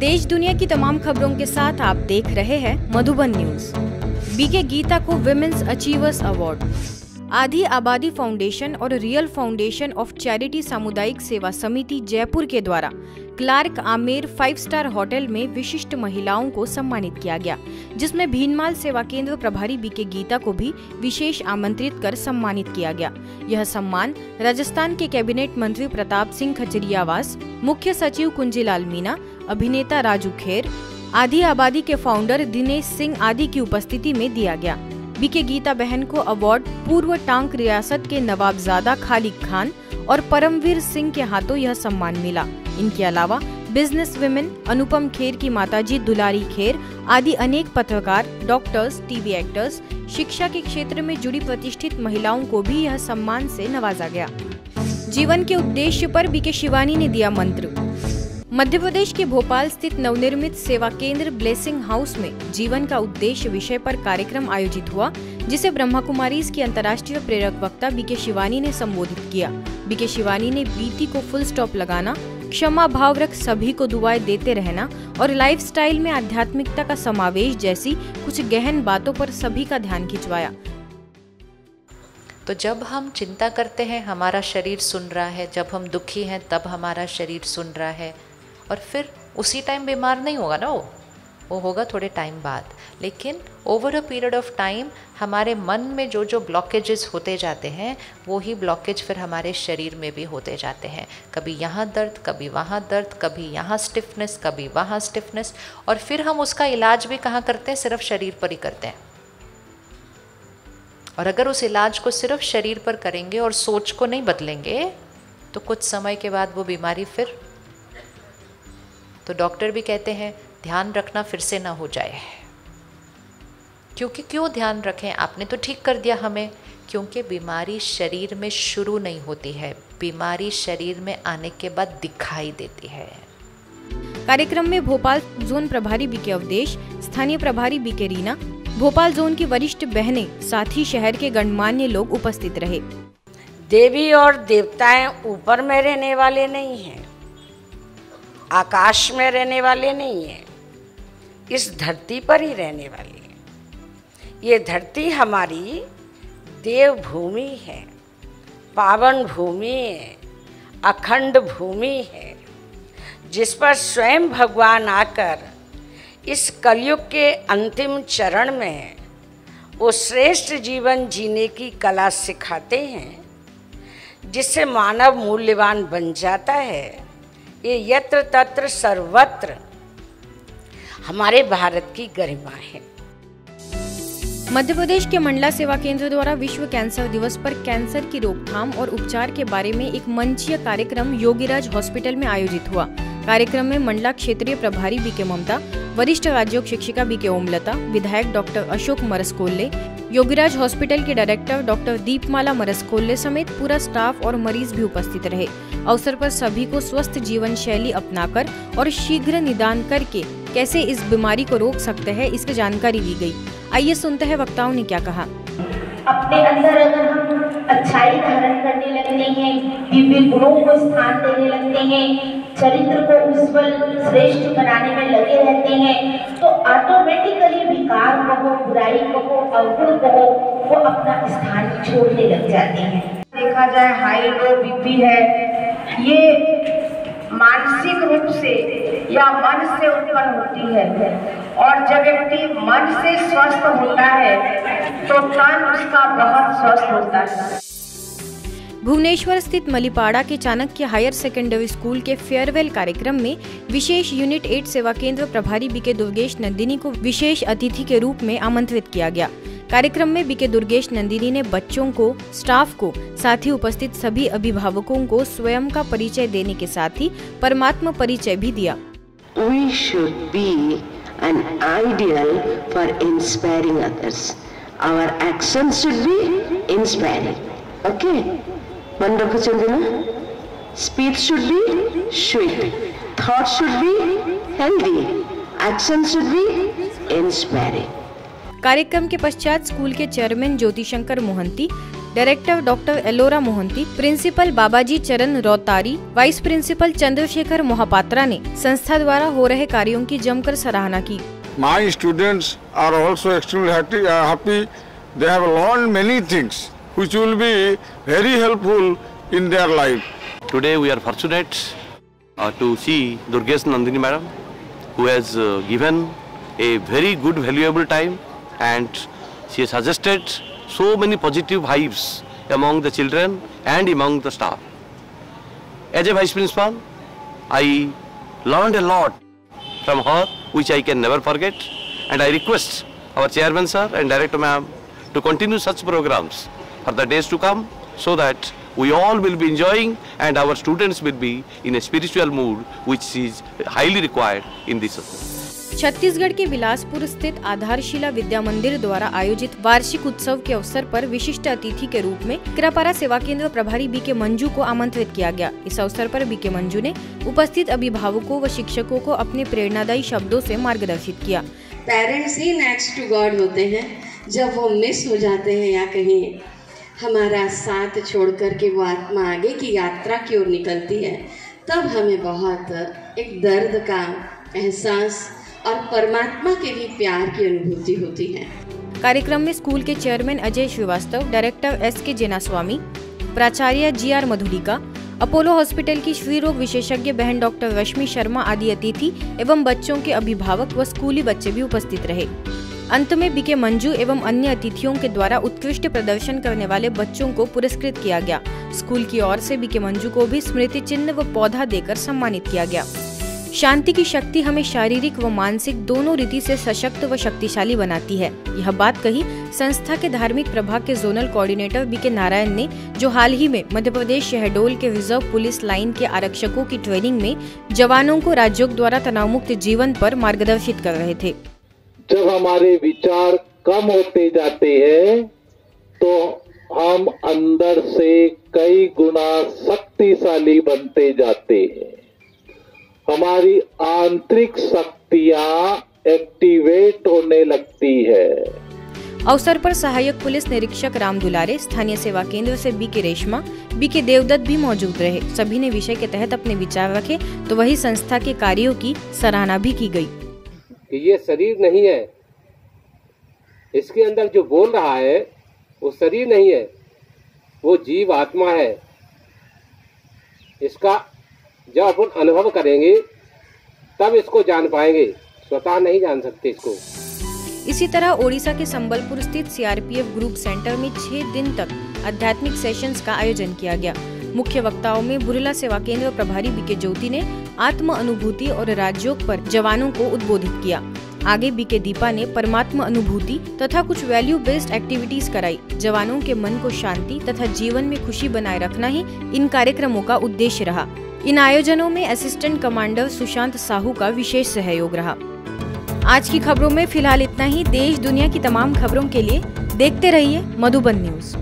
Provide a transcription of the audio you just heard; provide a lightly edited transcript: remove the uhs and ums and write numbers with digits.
देश दुनिया की तमाम खबरों के साथ आप देख रहे हैं मधुबन न्यूज। बीके गीता को विमेंस अचीवर्स अवार्ड। आधी आबादी फाउंडेशन और रियल फाउंडेशन ऑफ चैरिटी सामुदायिक सेवा समिति जयपुर के द्वारा क्लार्क आमेर 5 स्टार होटल में विशिष्ट महिलाओं को सम्मानित किया गया, जिसमें भीनमाल सेवा केंद्र प्रभारी बीके गीता को भी विशेष आमंत्रित कर सम्मानित किया गया। यह सम्मान राजस्थान के कैबिनेट मंत्री प्रताप सिंह खजरियावास, मुख्य सचिव कुंजीलाल मीणा, अभिनेता राजू खेर, आधी आबादी के फाउंडर दिनेश सिंह आदि की उपस्थिति में दिया गया। बीके गीता बहन को अवार्ड पूर्व टांक रियासत के नवाबजादा खालिद खान और परमवीर सिंह के हाथों यह सम्मान मिला। इनके अलावा बिजनेस विमेन अनुपम खेर की माताजी दुलारी खेर आदि अनेक पत्रकार, डॉक्टर्स, टीवी एक्टर्स, शिक्षा के क्षेत्र में जुड़ी प्रतिष्ठित महिलाओं को भी यह सम्मान से नवाजा गया। जीवन के उद्देश्य पर बीके शिवानी ने दिया मंत्र। मध्य प्रदेश के भोपाल स्थित नवनिर्मित सेवा केंद्र ब्लेसिंग हाउस में जीवन का उद्देश्य विषय पर कार्यक्रम आयोजित हुआ, जिसे ब्रह्मा कुमारीज की अंतर्राष्ट्रीय प्रेरक वक्ता बीके शिवानी ने संबोधित किया। बीके शिवानी ने बीती को फुल स्टॉप लगाना, क्षमा भाव रख सभी को दुआएं देते रहना और लाइफस्टाइल में आध्यात्मिकता का समावेश जैसी कुछ गहन बातों पर सभी का ध्यान खिंचवाया। तो जब हम चिंता करते हैं हमारा शरीर सुन रहा है, जब हम दुखी हैं तब हमारा शरीर सुन रहा है, और फिर उसी टाइम बीमार नहीं होगा ना, वो होगा थोड़े टाइम बाद। लेकिन over a period of time हमारे मन में जो जो ब्लॉकेजेस होते जाते हैं, वो ही ब्लॉकेज फिर हमारे शरीर में भी होते जाते हैं। कभी यहाँ दर्द, कभी वहाँ दर्द, कभी यहाँ स्टिफनेस, कभी वहाँ स्टिफनेस, और फिर हम उसका इलाज भी कहाँ करते हैं? सिर्फ शरीर पर ही करते हैं। और अगर उस इलाज को सिर्फ शरीर पर करेंगे और सोच को नहीं बदलेंगे, तो कुछ समय के बाद वो बीमारी फिर, तो डॉक्टर भी कहते हैं ध्यान रखना फिर से ना हो जाए। क्योंकि क्यों ध्यान रखें? आपने तो ठीक कर दिया हमें। क्योंकि बीमारी शरीर में शुरू नहीं होती है, बीमारी शरीर में आने के बाद दिखाई देती है। कार्यक्रम में भोपाल जोन प्रभारी बीके अवधेश, स्थानीय प्रभारी बीके रीना, भोपाल जोन की वरिष्ठ बहनें, साथ ही शहर के गणमान्य लोग उपस्थित रहे। देवी और देवताएं ऊपर में रहने वाले नहीं हैं, आकाश में रहने वाले नहीं हैं, इस धरती पर ही रहने वाले हैं। ये धरती हमारी देवभूमि है, पावन भूमि है, अखंड भूमि है, जिस पर स्वयं भगवान आकर इस कलयुग के अंतिम चरण में वो श्रेष्ठ जीवन जीने की कला सिखाते हैं, जिससे मानव मूल्यवान बन जाता है। ये यत्र तत्र सर्वत्र हमारे भारत की गरिमा है। मध्य प्रदेश के मंडला सेवा केंद्र द्वारा विश्व कैंसर दिवस पर कैंसर की रोकथाम और उपचार के बारे में एक मंचीय कार्यक्रम योगीराज हॉस्पिटल में आयोजित हुआ। कार्यक्रम में मंडला क्षेत्रीय प्रभारी बीके ममता, वरिष्ठ राज्योग शिक्षिका बीके ओमलता, विधायक डॉक्टर अशोक मरसकोल्ले, योगीराज हॉस्पिटल के डायरेक्टर डॉक्टर दीपमाला मरसकोल्ले समेत पूरा स्टाफ और मरीज भी उपस्थित रहे। अवसर पर सभी को स्वस्थ जीवन शैली अपनाकर और शीघ्र निदान करके कैसे इस बीमारी को रोक सकते हैं, इसकी जानकारी दी गई। आइए सुनते हैं वक्ताओं ने क्या कहा। अपने अंदर अगर हम अच्छाई धारण करने लगते हैं, दिव्य गुणों को स्थान देने लगते हैं, चरित्र को उज्जवल श्रेष्ठ बनाने में लगे रहते हैं, तो ऑटोमेटिकली विकार कहो, बुराई कहो, अवगुण कहो, वो अपना स्थान छोड़ने लग जाते हैं। देखा जाए हाई लो बीपी है, ये मानसिक रूप से या मन से उत्पन्न होती है, और जब व्यक्ति मन से स्वस्थ होता है तो तन उसका बहुत स्वस्थ होता है। भुवनेश्वर स्थित मलीपाड़ा के चाणक्य हायर सेकेंडरी स्कूल के फेयरवेल कार्यक्रम में विशेष यूनिट 8 सेवा केंद्र प्रभारी बीके दुर्गेश नंदिनी को विशेष अतिथि के रूप में आमंत्रित किया गया। कार्यक्रम में बीके दुर्गेश नंदिनी ने बच्चों को, स्टाफ को, साथ ही उपस्थित सभी अभिभावकों को स्वयं का परिचय देने के साथ ही परमात्मा परिचय भी दिया। We should be an ideal for inspiring others. Our actions should be inspiring. Okay? मन रखो Chandana. Speech should be sweet. Thought should be healthy. Action should be inspiring. कार्यक्रम के पश्चात स्कूल के chairman Jyoti Shankar Mohanty, director doctor Elora Mohanty, principal Babaji Charan Routray, vice principal Chandrashekhar Mohapatra ने संस्था द्वारा हो रहे कार्यों की जमकर सराहना की। My students are also extremely happy. They have learned many things which will be very helpful in their life. Today we are fortunate to see Durgesh Nandini madam, who has given a very good valuable time, and she has suggested so many positive vibes among the children and among the staff. As a vice principal, I learned a lot from her, which I can never forget, and I request our chairman sir and director ma'am to continue such programs for the days to come, so that we all will be enjoying and our students will be in a spiritual mood, which is highly required in this. Chhattisgarh के बिलासपुर स्थित आधारशिला विद्या मंदिर द्वारा आयोजित वार्षिक उत्सव के अवसर पर विशिष्ट अतिथि के रूप में किरापारा सेवा केंद्र प्रभारी बीके मंजू को आमंत्रित किया गया। इस अवसर पर बीके मंजू ने उपस्थित अभिभावकों व शिक्षकों को अपने प्रेरणादायी शब्दों से मार्गदर्शित किया। पेरेंट्स ही नेक्स्ट टू गॉड होते हैं। जब वो मिस हो जाते हैं या कहीं हमारा साथ छोड़ कर के वो आत्मा आगे की यात्रा की ओर निकलती है, तब हमें बहुत एक दर्द का एहसास और परमात्मा के भी प्यार की अनुभूति होती है। कार्यक्रम में स्कूल के chairman Ajay Srivastava, director S K. Jenaswamy, प्राचार्य जी.आर. मधुलिका, अपोलो हॉस्पिटल की श्री रोग विशेषज्ञ बहन डॉक्टर रश्मि शर्मा आदि अतिथि एवं बच्चों के अभिभावक व स्कूली बच्चे भी उपस्थित रहे। अंत में बीके मंजू एवं अन्य अतिथियों के द्वारा उत्कृष्ट प्रदर्शन करने वाले बच्चों को पुरस्कृत किया गया। स्कूल की ओर से बीके मंजू को भी स्मृति चिन्ह व पौधा देकर सम्मानित किया गया। शांति की शक्ति हमें शारीरिक व मानसिक दोनों रीति से सशक्त व शक्तिशाली बनाती है। यह बात कही संस्था के धार्मिक प्रभाग के जोनल कोऑर्डिनेटर बीके नारायण ने, जो हाल ही में मध्य प्रदेश शहडोल के रिजर्व पुलिस लाइन के आरक्षकों की ट्रेनिंग में जवानों को राजयोग द्वारा तनाव मुक्त जीवन पर मार्गदर्शित कर रहे थे। जब हमारे विचार कम होते जाते हैं तो हम अंदर से कई गुना शक्तिशाली बनते जाते हैं। हमारी आंतरिक शक्तियां एक्टिवेट होने लगती है। अवसर पर सहायक पुलिस निरीक्षक राम दुलारे, स्थानीय सेवा केंद्र से बीके रेशमा, बीके देवदत्त भी मौजूद रहे। सभी ने विषय के तहत अपने विचार रखे तो वही संस्था के कार्यों की सराहना भी की गई। कि ये शरीर नहीं है, इसके अंदर जो बोल रहा है वो शरीर नहीं है, वो जीव आत्मा है। इसका जब अपन अनुभव करेंगे तब इसको जान पाएंगे, स्वतः नहीं जान सकते इसको। इसी तरह ओडिशा के संबलपुर स्थित सीआरपीएफ ग्रुप सेंटर में 6 दिन तक आध्यात्मिक सेशंस का आयोजन किया गया। मुख्य वक्ताओं में बुरला सेवा केंद्र प्रभारी बीके ज्योति ने आत्म अनुभूति और राजयोग पर जवानों को उद्बोधित किया। आगे बीके दीपा ने परमात्मा अनुभूति तथा कुछ वैल्यू बेस्ड एक्टिविटीज कराई। जवानों के मन को शांति तथा जीवन में खुशी बनाए रखना ही इन कार्यक्रमों का उद्देश्य रहा। इन आयोजनों में असिस्टेंट कमांडर सुशांत साहू का विशेष सहयोग रहा। आज की खबरों में फिलहाल इतना ही। देश दुनिया की तमाम खबरों के लिए देखते रहिए मधुबन न्यूज।